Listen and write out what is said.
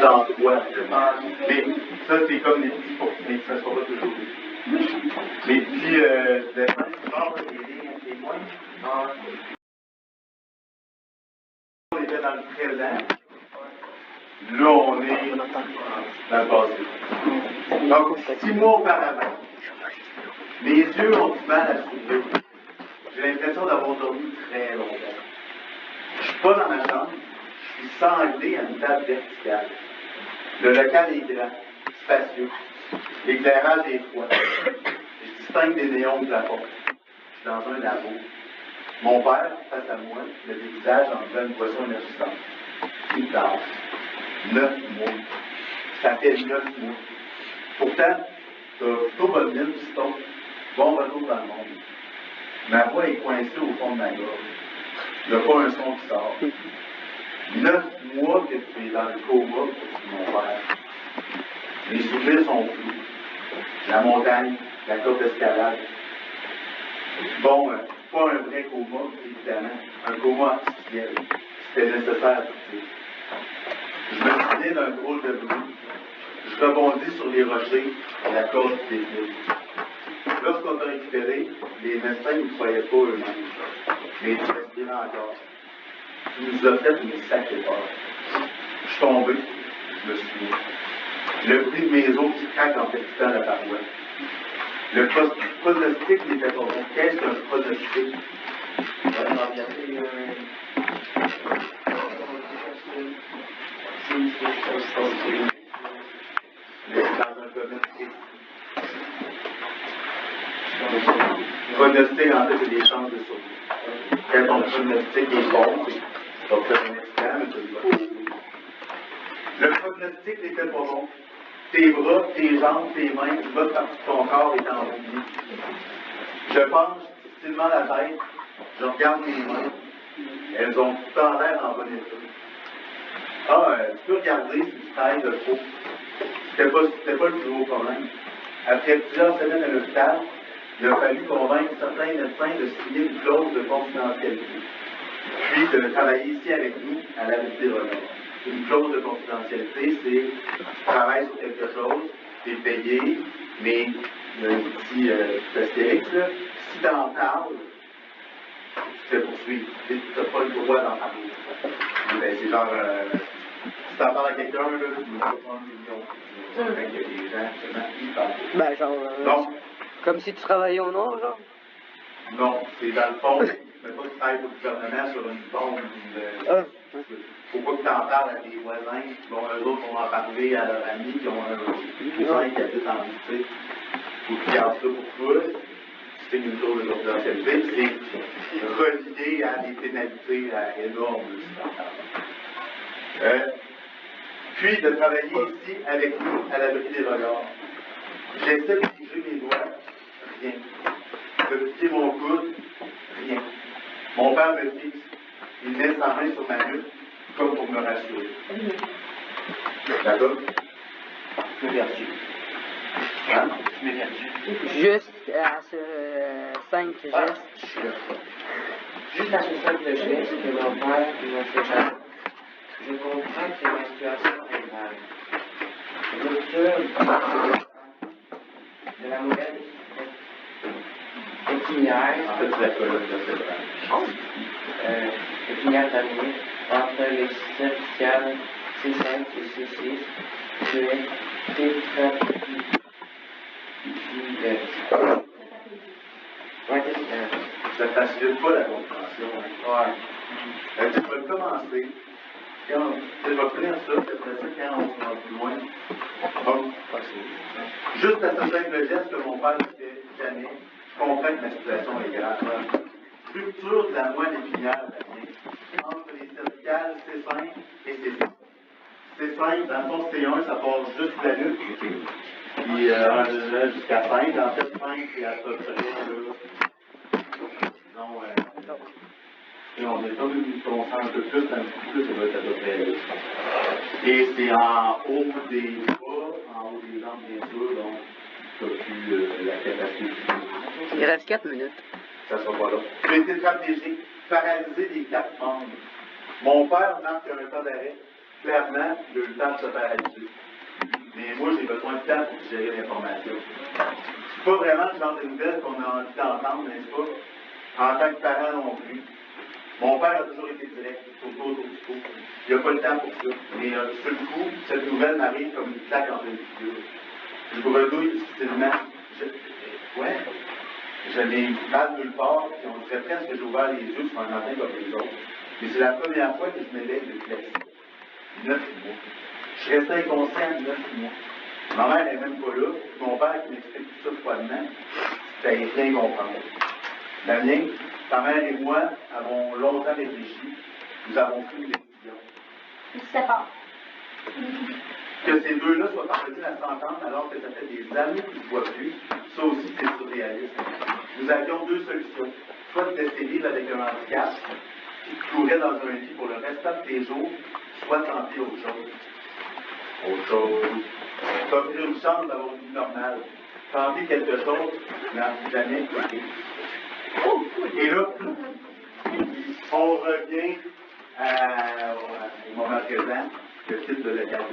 dans quoi? Mais ça, c'est comme les petits pots, mais ça ne sera pas toujours. Les petits dessins, genre, les moins. On était dans le présent. Là, on est dans le passé. Donc, 6 mois auparavant, mes yeux ont du mal à s'ouvrir. J'ai l'impression d'avoir dormi très longtemps. Je ne suis pas dans ma chambre, je suis sanglé à une table verticale. Le local est grand, spacieux. L'éclairage est froid. Je distingue des néons de plafond. Je suis dans un labo. Mon père, face à moi, le dévisage en pleine boisson énergisante. Il dort. 9 mois. Ça fait 9 mois. Pourtant, t'as plutôt bonne mine, piston. Bon retour dans le monde. Ma voix est coincée au fond de ma gorge. Il n'y a pas un son qui sort. 9 mois que tu es dans le coma, c'est mon père. Les souvenirs sont flous. La montagne, la courbe d'escalade. Bon, pas un vrai coma, évidemment. Un coma artificiel. C'était nécessaire pour dire. Je me souviens d'un drôle de bruit. Je rebondis sur les rochers à la corde du défile. Lorsqu'on t'a récupéré, les médecins ne croyaient pas eux-mêmes. Mais tu respirais encore. Tu nous as fait une sacrée peur. Je suis tombé, je me souviens. Le bruit de mes os qui craquent en percutant la paroi. Le pronostic n'était pas bon. Qu'est-ce qu'un pronostic? Mais dans un domaine précis. Pronostic, en fait, c'est des chances de survie. Quand ton pronostic est bon, tu vas faire un accident, mais tu vas pas. Le pronostic n'était pas bon. Tes bras, tes jambes, tes mains, une bonne partie de ton corps est en oubli. Je penche difficilement la tête, je regarde mes mains. Elles ont tout en l'air en bon état. Tu peux regarder si tu travailles de trop. C'était pas le plus gros problème. Après plusieurs semaines à l'hôpital, il a fallu convaincre certains médecins de signer une clause de confidentialité. Puis de travailler ici avec nous à l'abri des regards. Une clause de confidentialité, c'est tu travailles sur quelque chose, tu es payé, mais il y a un petit astérix, là. Si tu en parles, tu te fais poursuivre. Tu n'as pas le droit d'en parler. Ben, c'est genre, si tu en parles à quelqu'un, là, tu ne vas pas prendre des millions. Il y a des gens, justement, qui parlent. Ben, genre. Non. Comme si tu travaillais au nord, genre? Non, c'est dans le fond, mais pas que tu travailles pour le gouvernement sur une bombe. Faut pas que tu en parles à tes voisins, bon, eux autres vont en parler à leurs amis qui ont un cousin qui habite en ville. Faut qu'ils gardent ça pour toi. C'est une clause de confidentialité, c'est relié à des pénalités énormes, si tu en parles. Puis de travailler ici avec nous à l'abri des regards. J'essaie de bouger mes doigts, rien. De piquer mon coude, rien. Mon père me fixe, il met sa main sur ma nuque, comme pour me rassurer. D'accord? Je m'ai perdu. Hein? Je m'ai perdu. Juste à ce 5 gestes. Je suis là. Juste à ce simple geste que mon père m'a fait faire, je comprends que ma situation est grave. Rupture de la moelle épinière, En fait, c'est la colonne vertébrale. épinière terminée entre les cervicales C5 et C6, je vais Ça ne facilite pas la compréhension. Ouais. Tu vas le commencer. Quand tu vas finir ça, après ça, quand on va plus loin, juste à ce simple geste que mon père ne fait jamais, je comprends que ma situation est grave. Rupture de la moelle épinière, entre les cervicales C5 et C6. C5, dans le fond, C1, ça part juste la nuque. Puis jusqu'à 5, en fait, 5, c'est à peu près là. Disons, on est comme on sent un peu plus, un petit peu plus, ça doit être à peu près là. Et c'est en haut des bras, en haut des jambes, bien sûr, donc tu n'as plus la capacité. Il reste 4 minutes. Ça sera pas là. Tu as été tétraplégique, paralysé des 4 membres. Mon père marque un temps d'arrêt. clairement, il a eu le temps de se faire habituer. Mais moi, j'ai besoin de temps pour gérer l'information. C'est pas vraiment le genre de nouvelles qu'on a envie d'entendre, n'est-ce pas? En tant que parent non plus. Mon père a toujours été direct, autour du pot. Il n'a pas le temps pour ça. Mais sur le coup, cette nouvelle m'arrive comme une claque en pleine figure. Je bredouille difficilement. Je n'ai mal nulle part, puis on dirait presque que j'ai ouvert les yeux sur un matin comme les autres. Mais c'est la première fois que je m'éveille depuis l'accident. 9 mois. Je suis resté inconscient 9 mois. Ma mère n'est même pas là. Mon père qui m'explique tout ça froidement, ça y est rien comprendre. La mienne, ta mère et moi avons longtemps réfléchi. Nous avons pris une décision. Ils se séparent. Que ces deux-là soient parvenus à s'entendre alors que ça fait des années qu'ils ne se voient plus, ça aussi c'est surréaliste. Nous avions deux solutions. Soit de laisser vivre avec un handicap, qui te clouerait dans un lit pour le restant de tes jours, soit tenter autre chose. Autre chose. T'offrir une chance d'avoir une vie normale. Tenter quelque chose n'a jamais été. Et là, on revient au moment présent, le titre de la carte.